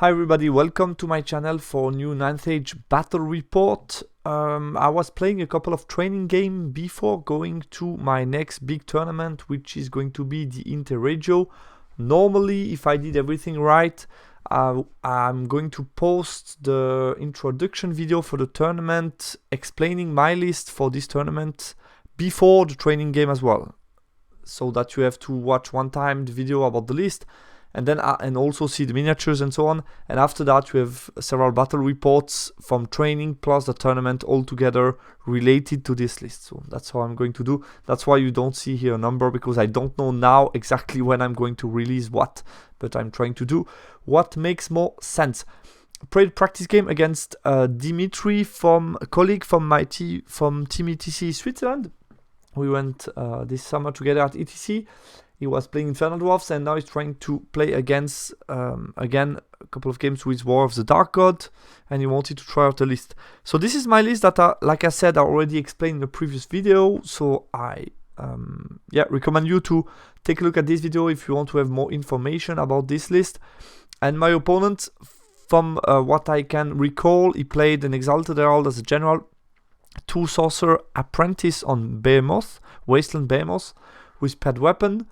Hi everybody, welcome to my channel for new 9th Age battle report. I was playing a couple of training games before going to my next big tournament, which is going to be the Interregio. Normally, if I did everything right, I'm going to post the introduction video for the tournament, explaining my list for this tournament before the training game as well, so that you have to watch one time the video about the list and then and also see the miniatures and so on, and after that we have several battle reports from training plus the tournament all together related to this list. So that's how I'm going to do. That's why you don't see here a number, because I don't know now exactly when I'm going to release what, but I'm trying to do what makes more sense. Played practice game against Dimitri, from a colleague from my from Team ETC Switzerland. We went this summer together at ETC. He was playing Infernal Dwarfs, and now he's trying to play against, again, a couple of games with War of the Dark God, and he wanted to try out the list. So this is my list that, like I said, I already explained in the previous video, so I recommend you to take a look at this video if you want to have more information about this list. And my opponent, from what I can recall, he played an Exalted Herald as a general, 2 Sorcerer Apprentice on Behemoth, Wasteland Behemoth, with pet weapon.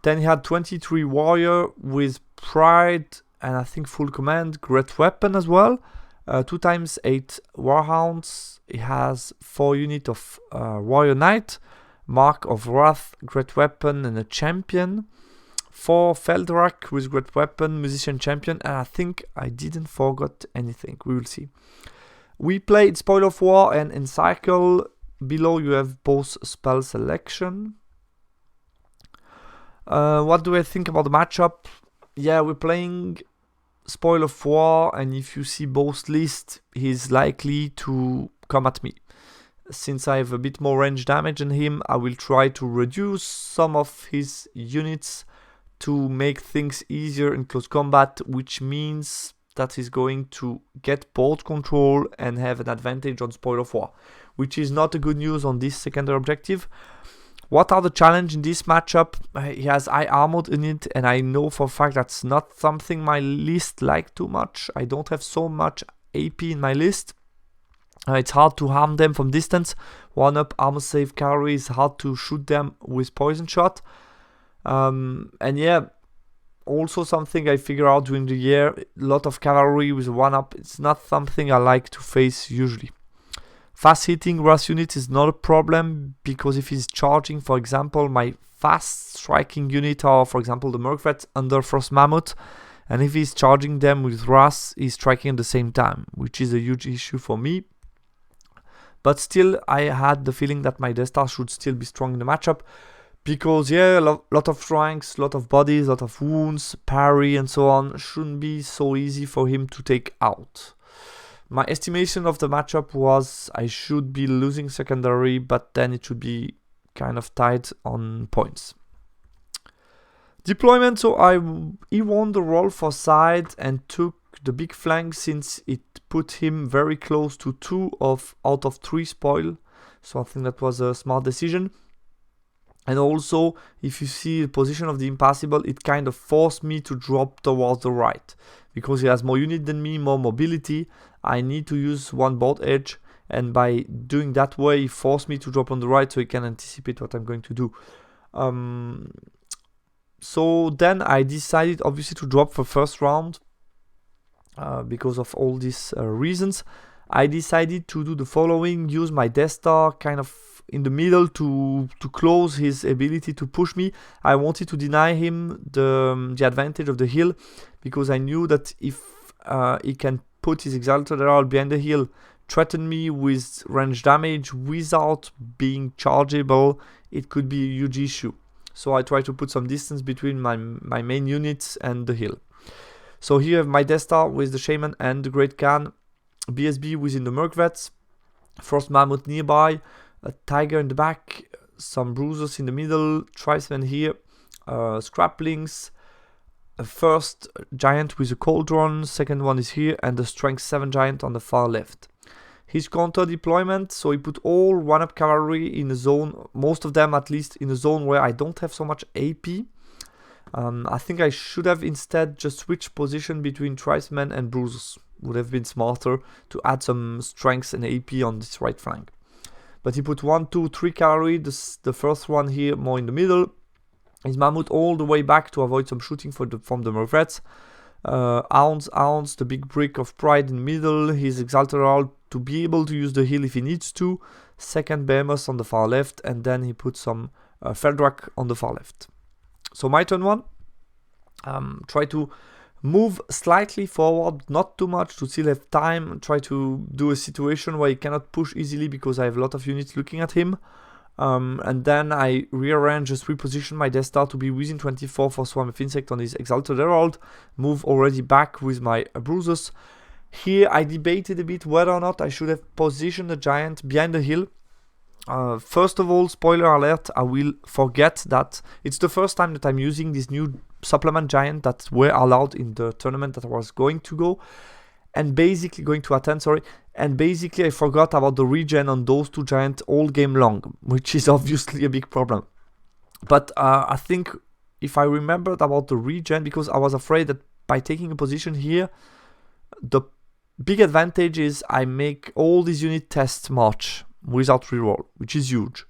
Then he had 23 Warrior with Pride and I think full command, great weapon as well. 2x8 Warhounds. He has 4 units of Warrior Knight, Mark of Wrath, great weapon, and a champion. 4 Feldrak with great weapon, Musician champion, and I think I didn't forget anything. We will see. We played Spoil of War and Encircle. Below you have both spell selection. What do I think about the matchup? Yeah, we're playing Spoil of War, and if you see both lists, he's likely to come at me. Since I have a bit more range damage than him, I will try to reduce some of his units to make things easier in close combat, which means that he's going to get board control and have an advantage on Spoil of War, which is not a good news on this secondary objective. What are the challenges in this matchup? He has high armored in it, and I know for a fact that's not something my list like too much. I don't have so much AP in my list. It's hard to harm them from distance. 1-up armor save cavalry is hard to shoot them with poison shot. And yeah, also something I figure out during the year, a lot of cavalry with 1-up. It's not something I like to face usually. Fast hitting Wrath unit is not a problem, because if he's charging, for example, my fast striking unit are, for example, the Mercrets under Frost Mammoth, and if he's charging them with Wrath, he's striking at the same time, which is a huge issue for me. But still, I had the feeling that my Death Star should still be strong in the matchup, because yeah, a lot of ranks, lot of bodies, lot of wounds, parry and so on, shouldn't be so easy for him to take out. My estimation of the matchup was I should be losing secondary, but then it should be kind of tight on points. Deployment, so he won the roll for side and took the big flank, since it put him very close to 2 out of 3 spoil. So I think that was a smart decision. And also, if you see the position of the Impassable, it kind of forced me to drop towards the right. Because he has more unit than me, more mobility, I need to use one board edge. And by doing that way, he forced me to drop on the right so he can anticipate what I'm going to do. So then I decided, obviously, to drop for first round. Because of all these reasons. I decided to do the following: use my Death Star kind of in the middle to close his ability to push me. I wanted to deny him the advantage of the hill, because I knew that if he can put his Exalted Herald behind the hill, threaten me with range damage without being chargeable, it could be a huge issue. So I tried to put some distance between my main units and the hill. So here I have my Death Star with the Shaman and the Great Khan, BSB within the Mercrets, Frost Mammoth nearby, a Tiger in the back, some Bruisers in the middle, Tribesmen here, Scraplings, a first Giant with a Cauldron, second one is here, and the Strength 7 Giant on the far left. His counter deployment, so he put all 1-up cavalry in a zone, most of them at least in a zone where I don't have so much AP. I think I should have instead just switched position between tribesmen and bruisers. Would have been smarter to add some strength and AP on this right flank. But he put 1, 2, 3 cavalry, the first one here more in the middle. His mammoth all the way back to avoid some shooting from the Murvrets. Ounce, the big brick of pride in the middle. His Exalted Herald to be able to use the hill if he needs to. Second Behemoth on the far left, and then he put some Feldrak on the far left. So my turn 1. Try to move slightly forward, not too much, to still have time. Try to do a situation where he cannot push easily because I have a lot of units looking at him. And then I rearrange, just reposition my Death Star to be within 24 for Swarm of Insect on his Exalted Herald. Move already back with my Bruisers. Here I debated a bit whether or not I should have positioned the Giant behind the hill. First of all, spoiler alert, I will forget that it's the first time that I'm using this new supplement Giant that were allowed in the tournament that I was going to go. And basically, going to attend, sorry. And basically I forgot about the regen on those two Giants all game long, which is obviously a big problem. But I think if I remembered about the regen, because I was afraid that by taking a position here, the big advantage is I make all these unit tests march without reroll, which is huge.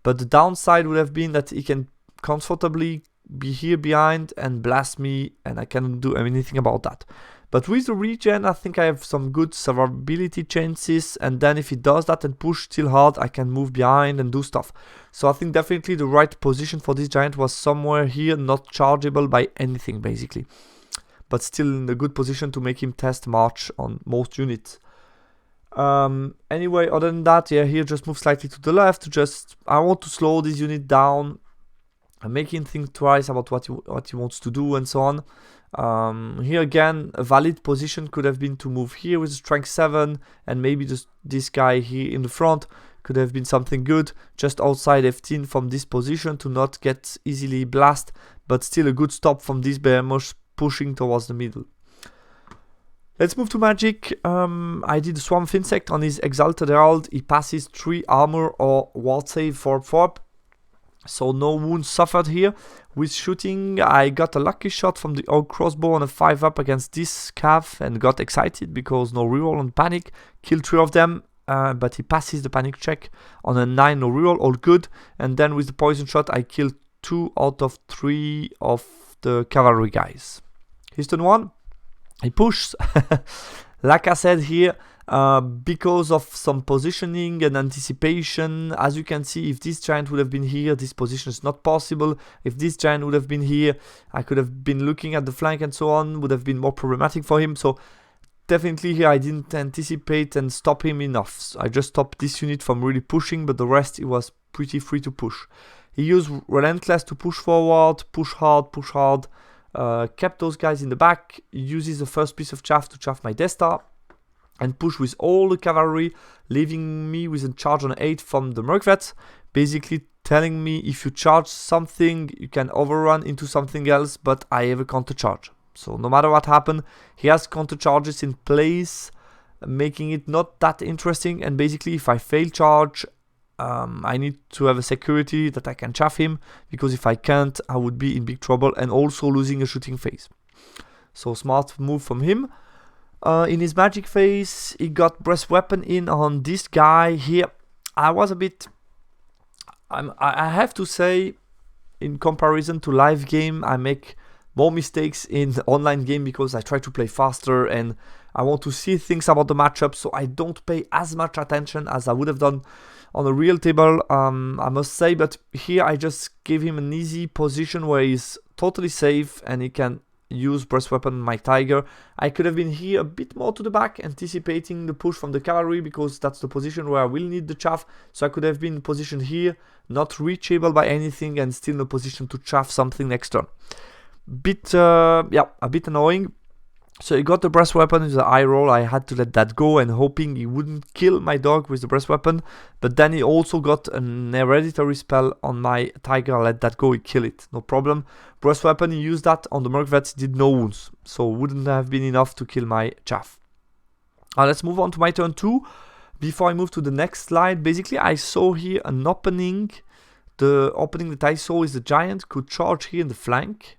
But the downside would have been that he can comfortably be here behind and blast me, and I cannot do anything about that. But with the regen, I think I have some good survivability chances, and then if he does that and push still hard, I can move behind and do stuff. So I think definitely the right position for this Giant was somewhere here, not chargeable by anything basically. But still in a good position to make him test march on most units. Anyway, other than that, yeah, here just move slightly to the left. I want to slow this unit down. I'm making him think twice about what he wants to do and so on. Here again, a valid position could have been to move here with strength 7, and maybe this guy here in the front could have been something good, just outside F10 from this position to not get easily blast, but still a good stop from this Behemoth pushing towards the middle. Let's move to magic. I did a Swarm of Insect on his Exalted Herald. He passes 3 armor or ward save for Forb. So no wounds suffered here. With shooting, I got a lucky shot from the Ogre Crossbow on a 5-up against this Cav and got excited because no reroll on panic. Killed 3 of them, but he passes the panic check on a 9, no reroll, all good. And then with the poison shot, I killed 2 out of 3 of the cavalry guys. His turn 1, he pushes. Like I said here, because of some positioning and anticipation, as you can see, if this Giant would have been here, this position is not possible. If this Giant would have been here, I could have been looking at the flank and so on, would have been more problematic for him. So definitely here I didn't anticipate and stop him enough. So I just stopped this unit from really pushing, but the rest it was pretty free to push. He used Relentless to push forward, push hard, kept those guys in the back, uses the first piece of chaff to chaff my Death Star, and push with all the cavalry, leaving me with a charge on 8 from the Mercvets, basically telling me if you charge something, you can overrun into something else, but I have a counter charge. So no matter what happened, he has counter charges in place, making it not that interesting, and basically if I fail charge, I need to have a security that I can chaff him, because if I can't, I would be in big trouble and also losing a shooting phase. So smart move from him. In his magic phase, he got breast weapon in on this guy here. I was a bit... I have to say, in comparison to live game, I make more mistakes in the online game because I try to play faster and I want to see things about the matchup, so I don't pay as much attention as I would have done on a real table, I must say. But here I just gave him an easy position where he's totally safe and he can use breast weapon on my tiger. I could have been here a bit more to the back, anticipating the push from the cavalry, because that's the position where I will need the chaff. So I could have been positioned here, not reachable by anything, and still in a position to chaff something next turn. A bit annoying. So he got the breast weapon with the eye roll. I had to let that go and hoping he wouldn't kill my dog with the breast weapon. But then he also got an hereditary spell on my tiger. I let that go, he killed it, no problem. Breast weapon, he used that on the Mercvets, did no wounds, so wouldn't have been enough to kill my chaff. Let's move on to my turn 2. Before I move to the next slide, basically I saw here an opening. The opening that I saw is the Giant could charge here in the flank.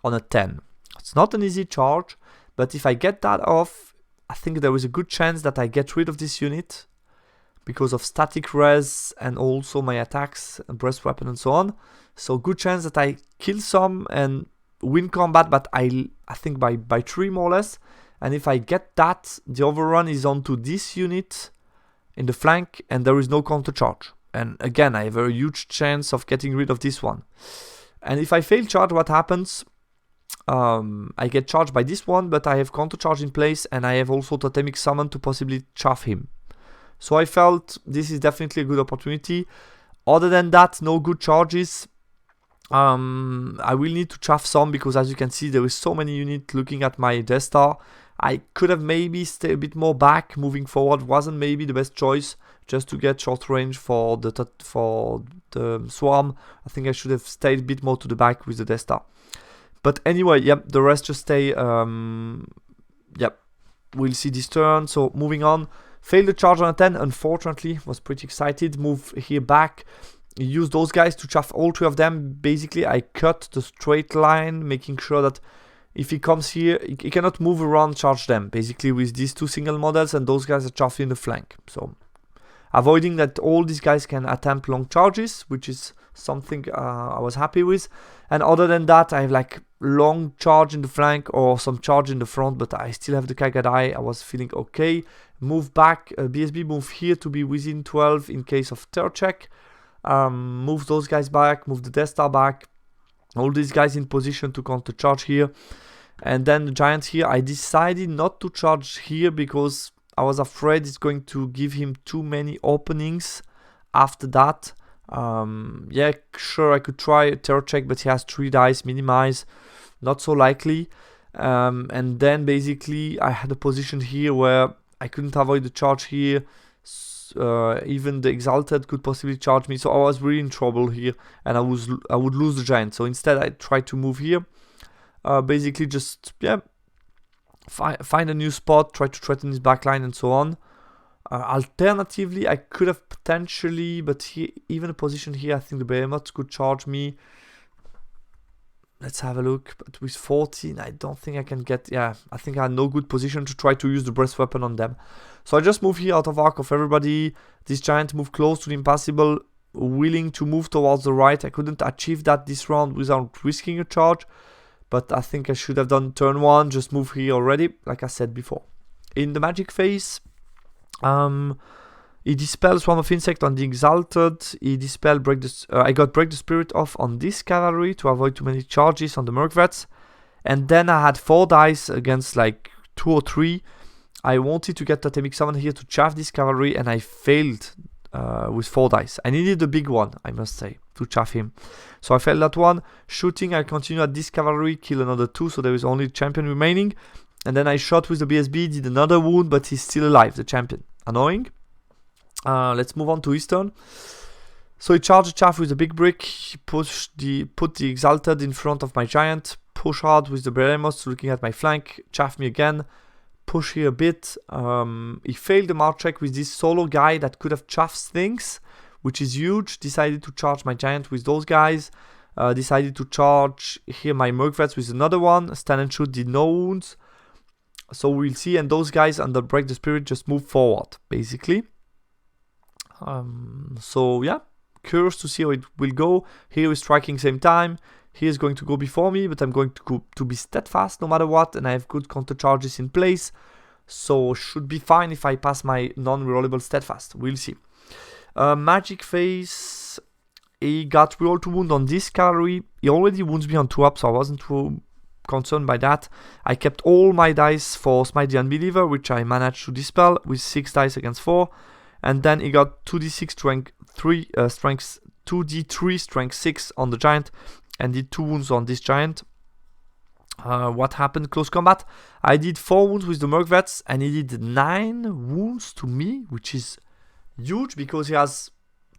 on a 10. It's not an easy charge, but if I get that off, I think there is a good chance that I get rid of this unit because of static res and also my attacks, breast weapon and so on. So good chance that I kill some and win combat, but I think by 3 more or less. And if I get that, the overrun is onto this unit in the flank and there is no counter charge. And again, I have a huge chance of getting rid of this one. And if I fail charge, what happens? I get charged by this one, but I have counter charge in place and I have also totemic summon to possibly chaff him. So I felt this is definitely a good opportunity. Other than that, no good charges. I will need to chaff some because as you can see, there is so many units looking at my Death Star. I could have maybe stayed a bit more back moving forward. Wasn't maybe the best choice just to get short range for the swarm. I think I should have stayed a bit more to the back with the Death Star. But anyway, yep, the rest just stay. Yep, we'll see this turn. So moving on. Failed the charge on a 10, unfortunately. Was pretty excited. Move here back. Use those guys to chaff all 3 of them. Basically, I cut the straight line, making sure that if he comes here, he cannot move around, charge them. Basically, with these 2 single models, and those guys are chaffing in the flank. So, avoiding that all these guys can attempt long charges, which is something I was happy with. And other than that, I have like long charge in the flank or some charge in the front, but I still have the Kagadai. I was feeling okay. Move back, BSB move here to be within 12 in case of third check. Move those guys back, move the Death Star back. All these guys in position to counter charge here. And then the Giants here, I decided not to charge here because I was afraid it's going to give him too many openings after that. Yeah, sure, I could try a third check, but he has 3 dice, minimize, not so likely. And then basically I had a position here where I couldn't avoid the charge here. Even the Exalted could possibly charge me, so I was really in trouble here, and I would lose the Giant. So instead, I tried to move here. Basically, just find a new spot, try to threaten his backline, and so on. Alternatively, I could have potentially, but here, even a position here, I think the Behemoth could charge me. Let's have a look. But with 14, I don't think I can get... Yeah, I think I had no good position to try to use the breast weapon on them. So I just move here out of arc of everybody. This Giant move close to the impassable, willing to move towards the right. I couldn't achieve that this round without risking a charge. But I think I should have done turn 1, just move here already, like I said before. In the magic phase, he dispels Swarm of Insect on the Exalted. He dispelled I got Break the Spirit off on this cavalry to avoid too many charges on the Mercvrats. And then I had 4 dice against like 2 or 3. I wanted to get Totemic Summon here to chaff this cavalry, and I failed with 4 dice. I needed the big one, I must say, to chaff him. So I failed that one. Shooting, I continue at this cavalry, kill another 2, so there is only the champion remaining. And then I shot with the BSB, did another wound, but he's still alive, the champion. Annoying. Let's move on to his turn. So he charged the chaff with a big brick. He put the Exalted in front of my Giant. Push hard with the Behemoth, looking at my flank. Chaff me again. Push here a bit. He failed the march check with this solo guy that could have chaffed things, which is huge. Decided to charge my Giant with those guys. Decided to charge here my Mercvrats with another one. Stand and shoot, did no wounds. So we'll see. And those guys under Break the Spirit just move forward, basically. So yeah, curious to see how it will go. Here is striking same time. He is going to go before me, but I'm going to be steadfast no matter what, and I have good counter charges in place, so should be fine if I pass my non-rerollable steadfast. We'll see. Magic phase. He got reroll to wound on this cavalry. He already wounds me on 2-up, so I wasn't too concerned by that. I kept all my dice for Smite the Unbeliever, which I managed to dispel with 6 dice against 4. And then he got 2d6 strength 3 strength 2d3 strength 6 on the Giant, and did 2 wounds on this Giant. What happened? Close combat. I did 4 wounds with the Mercvrats, and he did 9 wounds to me, which is huge because he has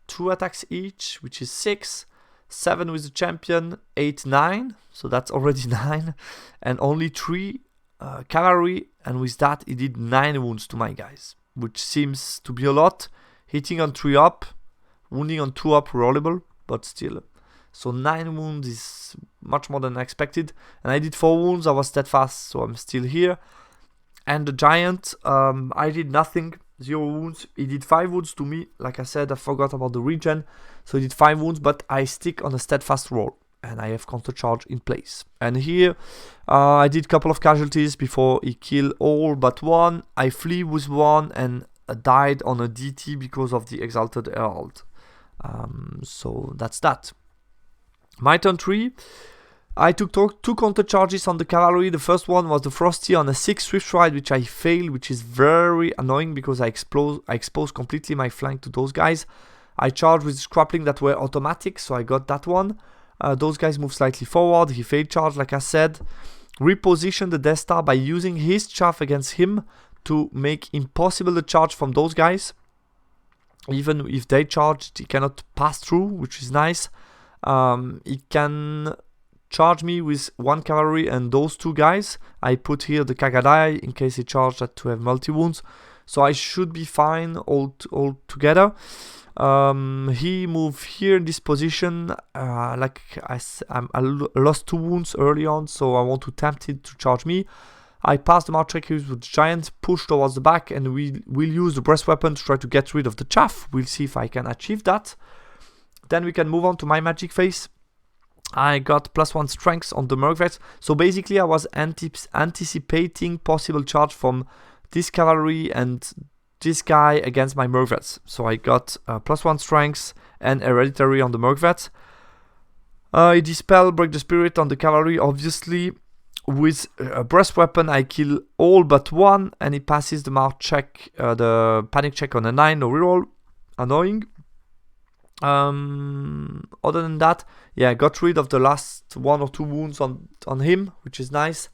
2 attacks each, which is 6. 7 with the champion, 8, 9. So that's already 9, and only 3 cavalry, and with that he did 9 wounds to my guys, which seems to be a lot. Hitting on 3-up, wounding on 2-up rollable, but still So 9 wounds is much more than I expected. And I did 4 wounds, I was steadfast, so I'm still here. And the giant, I did nothing, 0 wounds. He did 5 wounds to me. Like I said, I forgot about the regen. So he did 5 wounds, but I stick on a steadfast roll. And I have counter charge in place. And here, I did a couple of casualties before he killed all but one. I flee with one and died on a DT because of the Exalted Herald. So that's that. My turn 3. I took 2 counter charges on the cavalry. The first one was the Frosty on a 6 Swift Ride, which I failed, which is very annoying because I exposed completely my flank to those guys. I charged with Scrappling that were automatic, so I got that one. Those guys moved slightly forward. He failed charge, like I said. Repositioned the Death Star by using his chaff against him to make impossible the charge from those guys. Even if they charged, he cannot pass through, which is nice. He can charge me with 1 cavalry and those 2 guys. I put here the Kagadai in case he charged that to have multi-wounds. So I should be fine all together. He moved here in this position. Like I lost 2 wounds early on, so I want to tempt it to charge me. I passed the march check with the giant, push towards the back, and we'll use the breast weapon to try to get rid of the chaff. We'll see if I can achieve that. Then we can move on to my magic phase. I got +1 strength on the Mergvets. So basically I was anticipating possible charge from this cavalry and this guy against my Mergvets. So I got +1 strength and hereditary on the Mergvets. I dispel, break the spirit on the cavalry, obviously. With a breast weapon I kill all but 1 and he passes the march check, the panic check on a 9, no reroll. Annoying. Other than that, yeah, I got rid of the last 1 or 2 wounds on him, which is nice.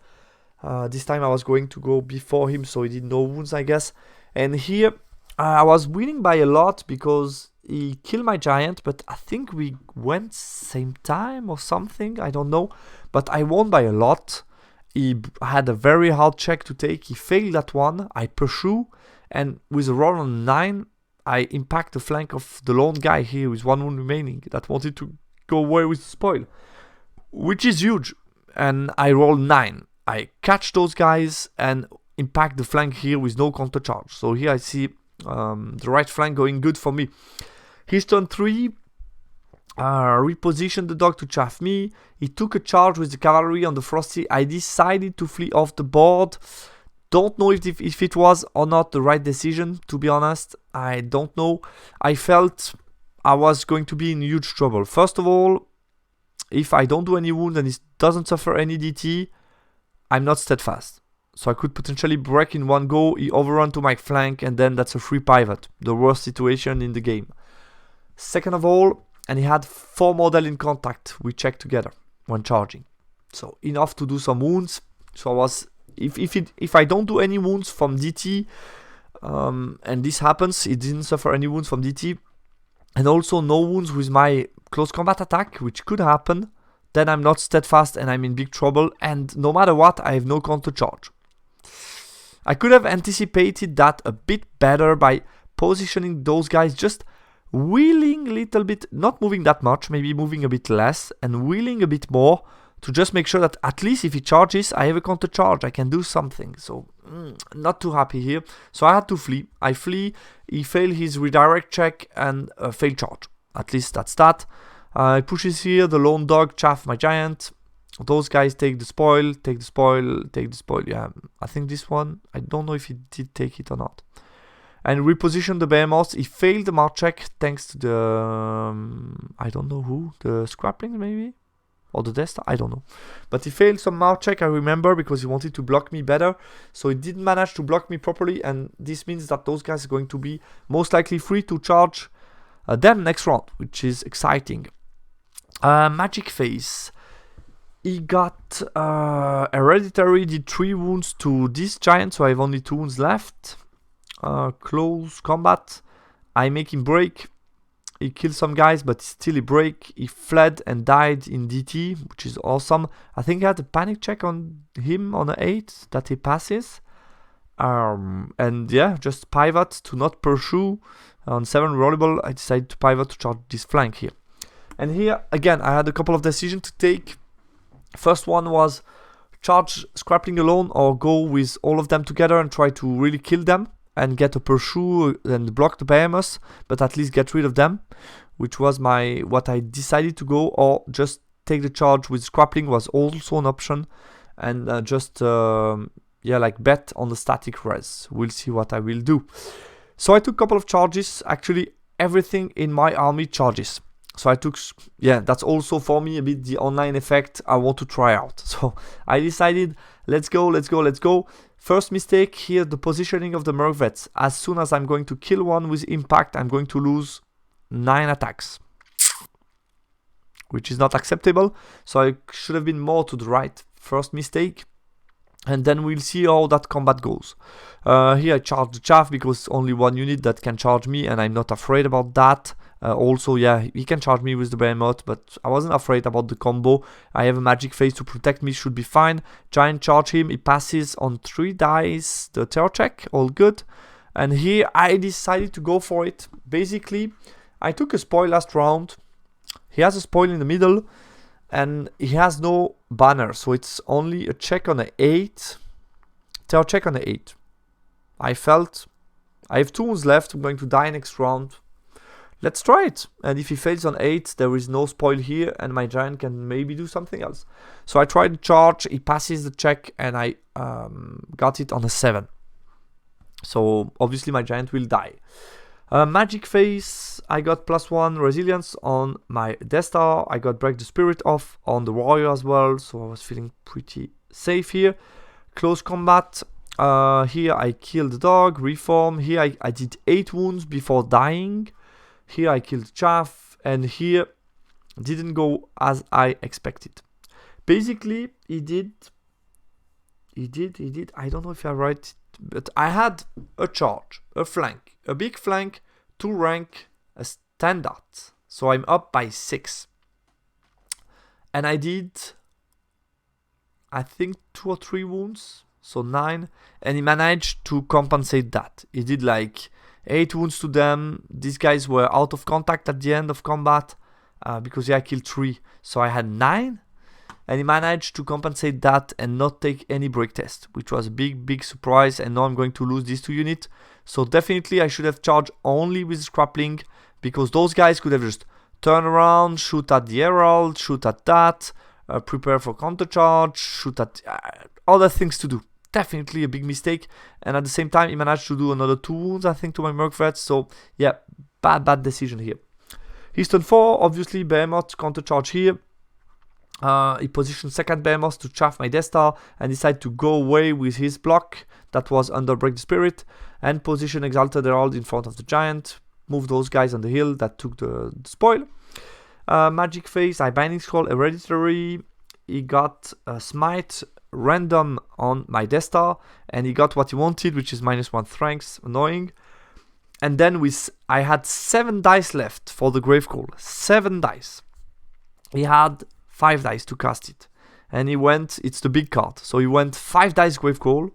This time I was going to go before him, so he did no wounds, I guess. And here I was winning by a lot because he killed my giant, but I think we went same time or something, I don't know. But I won by a lot. He had a very hard check to take. He failed that one. I pursue, and with a roll on 9, I impact the flank of the lone guy here with 1 wound remaining that wanted to go away with the spoil, which is huge. And I roll 9. I catch those guys and impact the flank here with no counter charge. So here I see the right flank going good for me. His turn 3. Repositioned the dog to chaff me. He took a charge with the cavalry on the Frosty. I decided to flee off the board. Don't know if it was or not the right decision, to be honest. I don't know. I felt I was going to be in huge trouble. First of all, if I don't do any wound and it doesn't suffer any DT, I'm not steadfast. So I could potentially break in one go, he overrun to my flank, and then that's a free pivot. The worst situation in the game. Second of all, and he had 4 model in contact we checked together when charging. So enough to do some wounds. So I was... If I don't do any wounds from DT, and this happens, it didn't suffer any wounds from DT, and also no wounds with my close combat attack, which could happen, then I'm not steadfast and I'm in big trouble, and no matter what, I have no counter charge. I could have anticipated that a bit better by positioning those guys, just wheeling a little bit, not moving that much, maybe moving a bit less, and wheeling a bit more, to just make sure that at least if he charges, I have a counter charge, I can do something. So, not too happy here. So I had to flee. I flee, he failed his redirect check and failed charge. At least that's that. He pushes here, the lone dog chaff my giant. Those guys take the spoil, take the spoil, take the spoil. Yeah, I think this one, I don't know if he did take it or not. And reposition the behemoth. He failed the march check thanks to the, I don't know who, the scrappling maybe? Or the Death Star, I don't know. But he failed some march check, I remember, because he wanted to block me better. So he didn't manage to block me properly, and this means that those guys are going to be most likely free to charge them next round, which is exciting. Magic phase. He got hereditary, did 3 wounds to this giant, so I have only 2 wounds left. Close combat. I make him break. He killed some guys, but still he break. He fled and died in DT, which is awesome. I think I had a panic check on him on an 8 that he passes. And yeah, just pivot to not pursue. On 7 rollable, I decided to pivot to charge this flank here. And here, again, I had a couple of decisions to take. First one was charge Scrappling alone or go with all of them together and try to really kill them and get a pursue and block the behemoths, but at least get rid of them, which was what I decided to go, or just take the charge with Scrappling was also an option, and like bet on the static res. We'll see what I will do. So I took a couple of charges. Actually, everything in my army charges. So I took, that's also for me a bit the online effect I want to try out. So I decided, let's go. First mistake here, the positioning of the Merc Vets. As soon as I'm going to kill one with impact, I'm going to lose 9 attacks, which is not acceptable. So I should have been more to the right. First mistake. And then we'll see how that combat goes. Here I charge the chaff because only one unit that can charge me, and I'm not afraid about that. Also, he can charge me with the behemoth, but I wasn't afraid about the combo. I have a magic phase to protect me, should be fine. Giant charge him, he passes on 3 dice, the terror check, all good. And here I decided to go for it. Basically, I took a spoil last round. He has a spoil in the middle, and he has no banner, so it's only a check on an 8. Terror check on an 8. I felt I have 2 wounds left, I'm going to die next round. Let's try it. And if he fails on 8, there is no spoil here, and my giant can maybe do something else. So I tried the charge, he passes the check, and I got it on a 7. So obviously my giant will die. Magic phase, I got +1 resilience on my Death Star. I got break the spirit off on the warrior as well, so I was feeling pretty safe here. Close combat, here I killed the dog, reform. Here I did 8 wounds before dying. Here I killed chaff, and here didn't go as I expected. Basically, he did, I don't know if I'm right, but I had a charge, a flank, a big flank, 2 rank, a standard. So I'm up by 6. And I did, I think 2 or 3 wounds, so 9. And he managed to compensate that. He did like 8 wounds to them. These guys were out of contact at the end of combat because I killed 3. So I had 9. And he managed to compensate that and not take any break test, which was a big surprise. And now I'm going to lose these 2 units. So definitely I should have charged only with Scrappling, because those guys could have just turned around, shoot at the Herald, shoot at that, prepare for counter charge, shoot at other things to do. Definitely a big mistake. And at the same time, he managed to do another 2 wounds, I think, to my Merc Vets. So yeah, bad decision here. He's turn 4, obviously Behemoth counter charge here. He positioned second Behemoth to chaff my Death Star and decided to go away with his block that was under Break the Spirit, and position Exalted Herald in front of the Giant. Move those guys on the hill that took the spoil. Magic phase, I Binding Scroll, Hereditary. He got a Smite random on my Death Star, and he got what he wanted, which is -1 strength, annoying. And then I had 7 dice left for the Gravecall. 7 dice. He had 5 dice to cast it, and he went, it's the big card, so he went 5 dice Gravecall.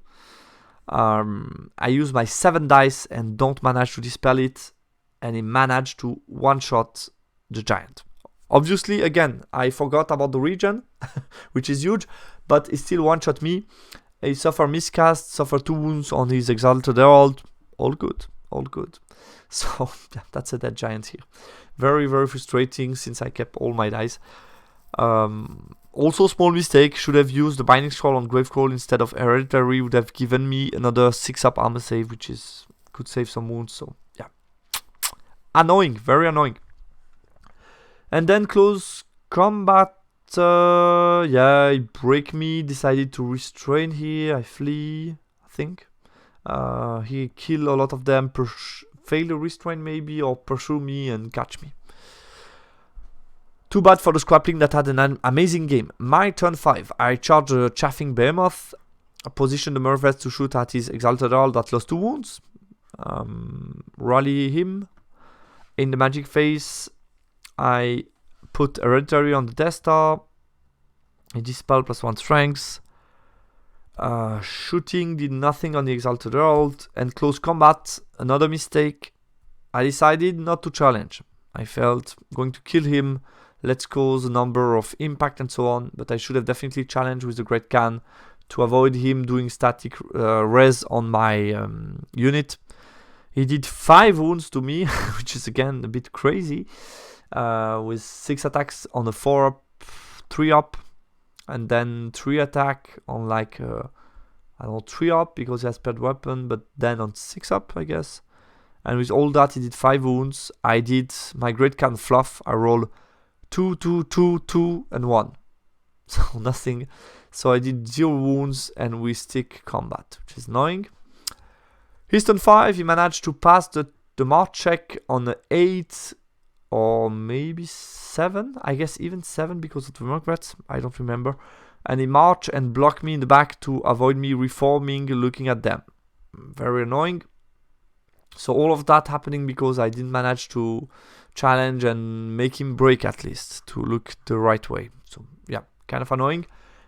I used my 7 dice and don't manage to dispel it, and he managed to one-shot the Giant. Obviously, again, I forgot about the regen, which is huge, but he still one-shot me. He suffered miscast, suffered 2 wounds on his Exalted Herald. All good. So yeah, that's a dead Giant here. Very frustrating, since I kept all my dice. Also small mistake, should have used the Binding Scroll on Gravecall instead of Hereditary, would have given me another 6-up armor save, which could save some wounds. So yeah, annoying, very annoying. And then close combat, he break me, decided to restrain here, I flee, I think. He kill a lot of them, fail to restrain maybe, or pursue me and catch me. Too bad for the Scrappling that had an amazing game. My turn 5, I charge a Chaffing Behemoth, position the Merc Vets to shoot at his Exalted Herald that lost 2 wounds. Rally him. In the magic phase, I put Hereditary on the Death Star. He dispel +1 strength. Shooting did nothing on the Exalted Herald. And close combat, another mistake. I decided not to challenge. I felt going to kill him. let's cause a number of impact and so on, but I should have definitely challenged with the Great Khan to avoid him doing static res on my unit. He did 5 wounds to me, which is again a bit crazy, with 6 attacks on a 4 up, 3 up, and then 3 attack on like I don't know, 3 up because he has paired weapon, but then on 6 up, I guess. And with all that, he did 5 wounds. I did my Great Khan fluff. I rolled 2, 2, 2, 2, and 1. So nothing. So I did 0 wounds and we stick combat, which is annoying. His turn 5, he managed to pass the march check on the 8 or maybe 7. I guess even 7 because of the Merc-Rats. I don't remember. And he marched and blocked me in the back to avoid me reforming, looking at them. Very annoying. So all of that happening because I didn't manage to challenge and make him break at least to look the right way. So yeah, kind of annoying.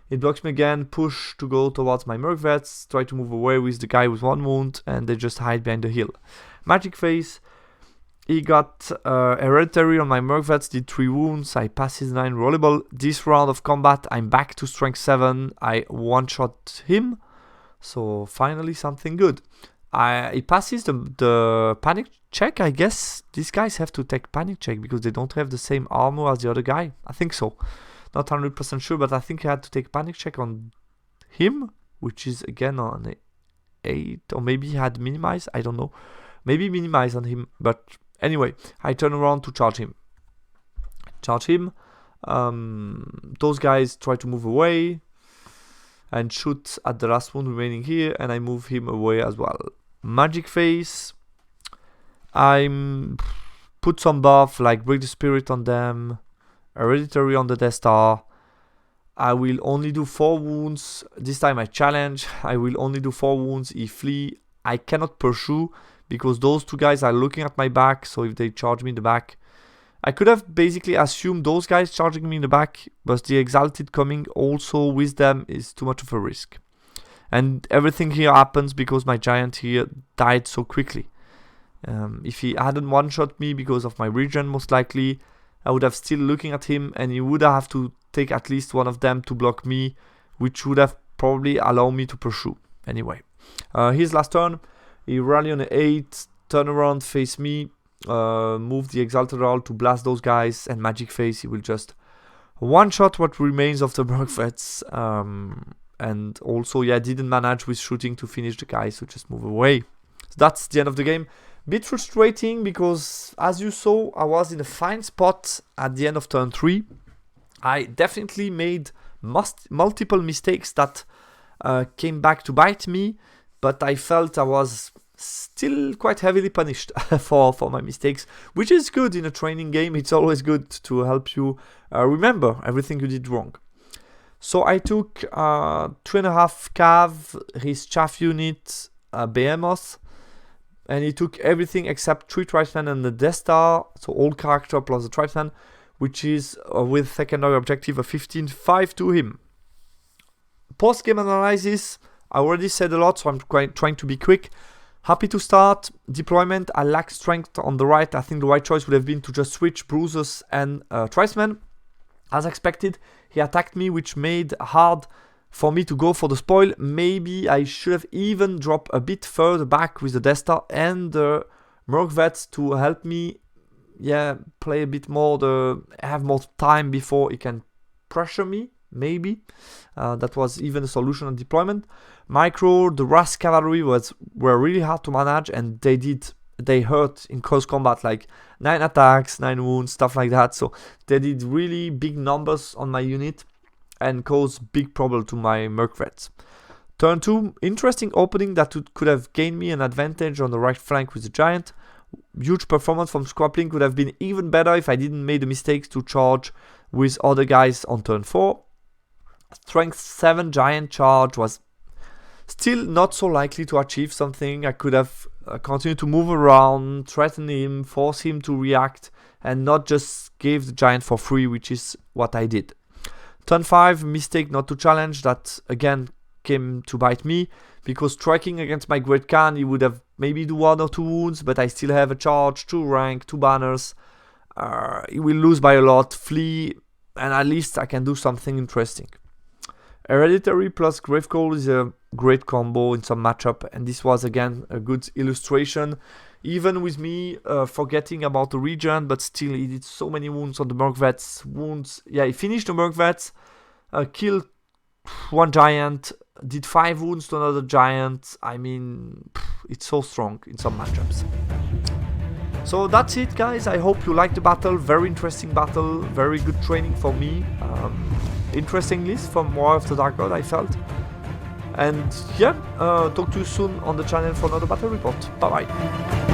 It blocks me again, push to go towards my Merc Vets, try to move away with the guy with 1 wound, and they just hide behind the hill. Magic Face, he got Hereditary on my Merc Vets, did 3 wounds, I pass his 9 rollable. This round of combat, I'm back to strength 7, I one-shot him, so finally something good. He passes the panic check, I guess. These guys have to take panic check because they don't have the same armor as the other guy. I think so. Not 100% sure, but I think I had to take panic check on him, which is again on 8, or maybe he had minimize, I don't know. Maybe minimize on him, but anyway, I turn around to charge him. Those guys try to move away and shoot at the last one remaining here, and I move him away as well. Magic Face, I put some buff like Break the Spirit on them, Hereditary on the Death Star. I will only do 4 wounds. This time I challenge. I will only do 4 wounds. He flee. I cannot pursue because those 2 guys are looking at my back. So if they charge me in the back, I could have basically assumed those guys charging me in the back, but the Exalted coming also with them is too much of a risk. And everything here happens because my giant here died so quickly. If he hadn't one-shot me because of my regen, most likely, I would have still looking at him and he would have to take at least one of them to block me, which would have probably allowed me to pursue. Anyway, his last turn, he rally on an 8, turn around, face me, move the Exalted Roll to blast those guys, and Magic Face, he will just one-shot what remains of the Merc Vets. And also, yeah, didn't manage with shooting to finish the guy, so just move away. So that's the end of the game. Bit frustrating because, as you saw, I was in a fine spot at the end of turn 3. I definitely made multiple mistakes that came back to bite me, but I felt I was still quite heavily punished for my mistakes, which is good in a training game. It's always good to help you remember everything you did wrong. So I took 3.5 Cav, his Chaff unit, Behemoth, and he took everything except 3 Tribesmen and the Death Star, so all character plus the Tribesman, which is with secondary objective a 15-5 to him. Post-game analysis, I already said a lot, so I'm trying to be quick. Happy to start. Deployment, I lack strength on the right. I think the right choice would have been to just switch Bruisers and Tribesmen. As expected, he attacked me, which made hard for me to go for the spoil. Maybe I should have even dropped a bit further back with the Death Star and the Merc Vets to help me, play a bit more, have more time before he can pressure me, maybe. That was even a solution on deployment. Micro, the Ras Cavalry were really hard to manage, and they hurt in close combat, like 9 attacks, 9 wounds, stuff like that. So they did really big numbers on my unit and caused big problem to my Merc Vets. Turn 2, interesting opening that could have gained me an advantage on the right flank with the giant. Huge performance from Squappling could have been even better if I didn't make the mistakes to charge with other guys on turn 4. Strength 7 giant charge was still not so likely to achieve something. I could have continued to move around, threaten him, force him to react, and not just give the giant for free, which is what I did. Turn 5, mistake not to challenge, that again came to bite me, because striking against my Great Khan, he would have maybe do 1 or 2 wounds, but I still have a charge, 2 rank, 2 banners. he will lose by a lot, flee, and at least I can do something interesting. Hereditary plus Gravecall is a great combo in some matchup, and this was again a good illustration. Even with me forgetting about the regen, but still he did so many wounds on the Mercvets. Yeah, he finished the Mercvets, killed one giant, did 5 wounds to another giant. I mean, it's so strong in some matchups. So that's it, guys. I hope you liked the battle. Very interesting battle, very good training for me. Interesting list from War of the Dark God, I felt. And yeah, talk to you soon on the channel for another battle report. Bye bye.